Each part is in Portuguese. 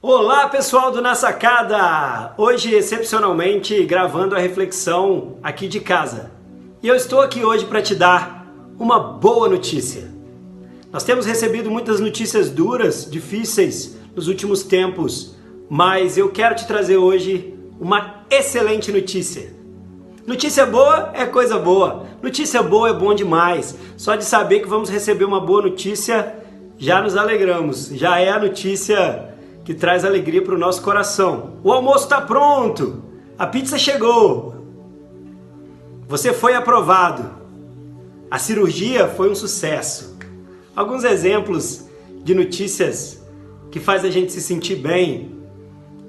Olá pessoal do Na Sacada! Hoje excepcionalmente gravando a reflexão aqui de casa. E eu estou aqui hoje para te dar uma boa notícia. Nós temos recebido muitas notícias duras, difíceis nos últimos tempos, mas eu quero te trazer hoje uma excelente notícia. Notícia boa é coisa boa, notícia boa é bom demais. Só de saber que vamos receber uma boa notícia, já nos alegramos, já é a notícia que traz alegria para o nosso coração. O almoço está pronto, a pizza chegou, você foi aprovado, a cirurgia foi um sucesso. Alguns exemplos de notícias que faz a gente se sentir bem.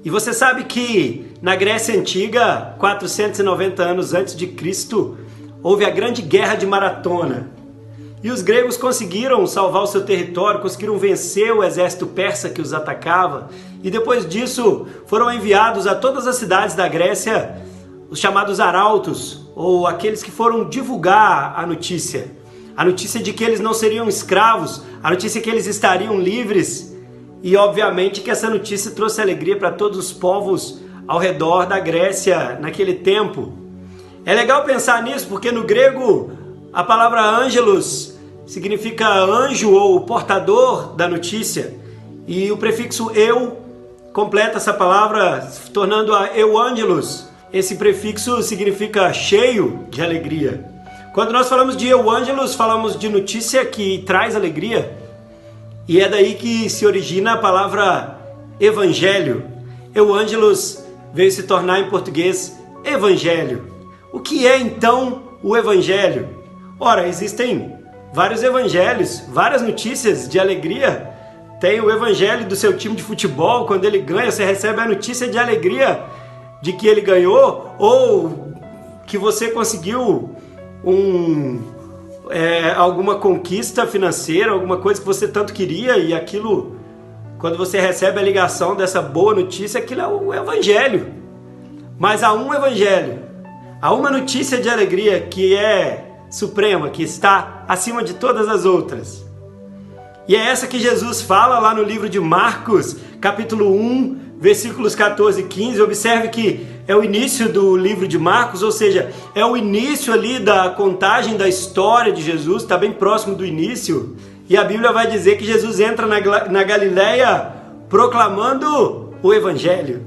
E você sabe que na Grécia Antiga, 490 anos antes de Cristo, houve a grande guerra de Maratona. E os gregos conseguiram salvar o seu território, conseguiram vencer o exército persa que os atacava. E depois disso foram enviados a todas as cidades da Grécia os chamados arautos, ou aqueles que foram divulgar a notícia. A notícia de que eles não seriam escravos, a notícia que eles estariam livres. E obviamente que essa notícia trouxe alegria para todos os povos ao redor da Grécia naquele tempo. É legal pensar nisso porque no grego a palavra angelos significa anjo ou portador da notícia. E o prefixo eu completa essa palavra, tornando-a euangelos. Esse prefixo significa cheio de alegria. Quando nós falamos de euangelos, falamos de notícia que traz alegria. E é daí que se origina a palavra evangelho. Euangelos veio se tornar em português evangelho. O que é então o evangelho? Ora, existem vários evangelhos, várias notícias de alegria. Tem o evangelho do seu time de futebol, quando ele ganha, você recebe a notícia de alegria de que ele ganhou, ou que você conseguiu alguma conquista financeira, alguma coisa que você tanto queria, e aquilo, quando você recebe a ligação dessa boa notícia, aquilo é o evangelho. Mas há um evangelho, há uma notícia de alegria que é suprema, que está acima de todas as outras. E é essa que Jesus fala lá no livro de Marcos, capítulo 1, versículos 14 e 15. Observe que é o início do livro de Marcos, ou seja, é o início ali da contagem da história de Jesus, está bem próximo do início. E a Bíblia vai dizer que Jesus entra na Galileia proclamando o Evangelho.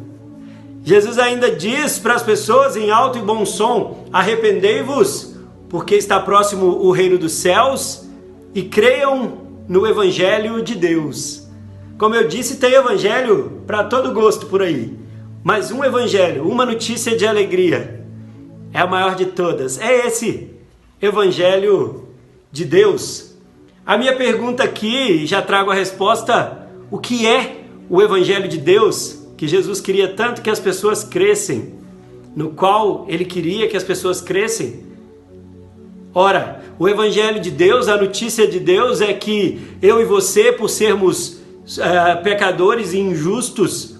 Jesus ainda diz para as pessoas em alto e bom som: arrependei-vos, porque está próximo o reino dos céus, e creiam no Evangelho de Deus. Como eu disse, tem evangelho para todo gosto por aí. Mas um evangelho, uma notícia de alegria, é a maior de todas. É esse Evangelho de Deus. A minha pergunta aqui, já trago a resposta: o que é o Evangelho de Deus que Jesus queria tanto que as pessoas crescem, no qual Ele queria que as pessoas crescem? Ora, o Evangelho de Deus, a notícia de Deus é que eu e você, por sermos pecadores e injustos,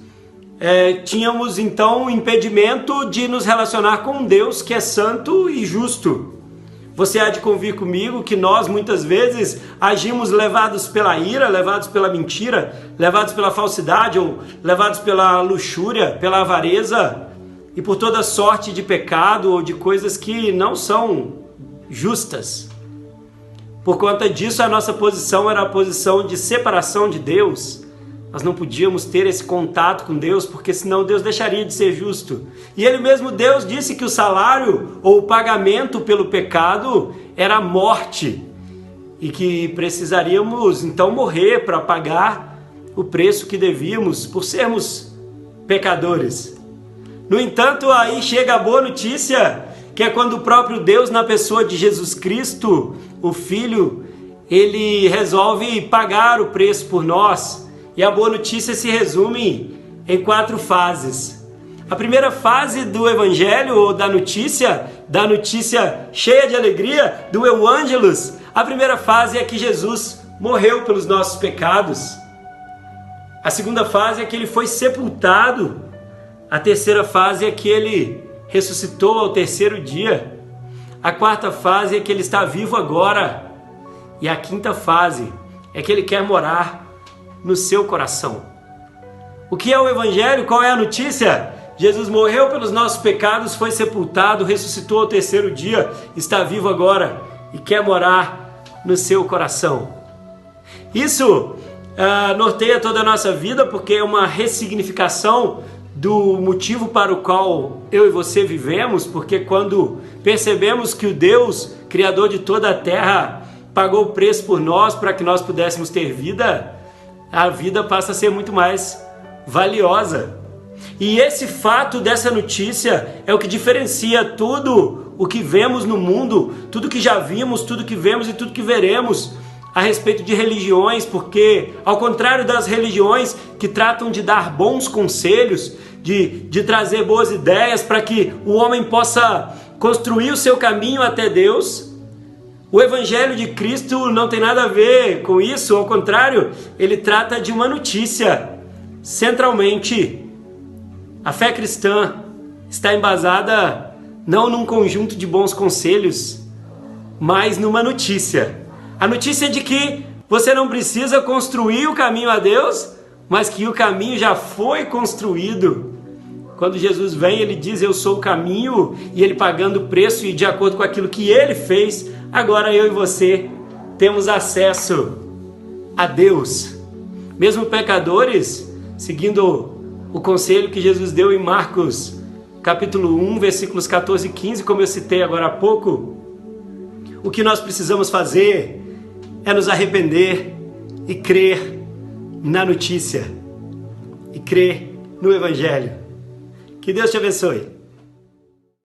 tínhamos então o impedimento de nos relacionar com um Deus que é santo e justo. Você há de convir comigo que nós muitas vezes agimos levados pela ira, levados pela mentira, levados pela falsidade, ou levados pela luxúria, pela avareza e por toda sorte de pecado ou de coisas que não são justas. Por conta disso, a nossa posição era a posição de separação de Deus. Nós não podíamos ter esse contato com Deus, porque senão Deus deixaria de ser justo. E Ele mesmo, Deus, disse que o salário ou o pagamento pelo pecado era a morte, e que precisaríamos então morrer para pagar o preço que devíamos por sermos pecadores. No entanto, aí chega a boa notícia, que é quando o próprio Deus, na pessoa de Jesus Cristo, o Filho, Ele resolve pagar o preço por nós. E a boa notícia se resume em 4 fases. A primeira fase do Evangelho, ou da notícia cheia de alegria, do euangelos, a primeira fase é que Jesus morreu pelos nossos pecados. A segunda fase é que Ele foi sepultado. A terceira fase é que Ele ressuscitou ao 3º dia. A quarta fase é que Ele está vivo agora. E a quinta fase é que Ele quer morar no seu coração. O que é o Evangelho? Qual é a notícia? Jesus morreu pelos nossos pecados, foi sepultado, ressuscitou ao terceiro dia, está vivo agora e quer morar no seu coração. Isso norteia toda a nossa vida, porque é uma ressignificação do motivo para o qual eu e você vivemos, porque quando percebemos que o Deus, Criador de toda a terra, pagou o preço por nós para que nós pudéssemos ter vida, a vida passa a ser muito mais valiosa. E esse fato dessa notícia é o que diferencia tudo o que vemos no mundo, tudo que já vimos, tudo que vemos e tudo que veremos a respeito de religiões, porque ao contrário das religiões que tratam de dar bons conselhos, de trazer boas ideias para que o homem possa construir o seu caminho até Deus, o Evangelho de Cristo não tem nada a ver com isso, ao contrário, ele trata de uma notícia. Centralmente, a fé cristã está embasada não num conjunto de bons conselhos, mas numa notícia. A notícia de que você não precisa construir o caminho a Deus, mas que o caminho já foi construído. Quando Jesus vem, ele diz: eu sou o caminho, e ele pagando o preço, e de acordo com aquilo que ele fez, agora eu e você temos acesso a Deus. Mesmo pecadores, seguindo o conselho que Jesus deu em Marcos, capítulo 1, versículos 14 e 15, como eu citei agora há pouco, o que nós precisamos fazer é nos arrepender e crer na notícia, e crer no Evangelho. Que Deus te abençoe.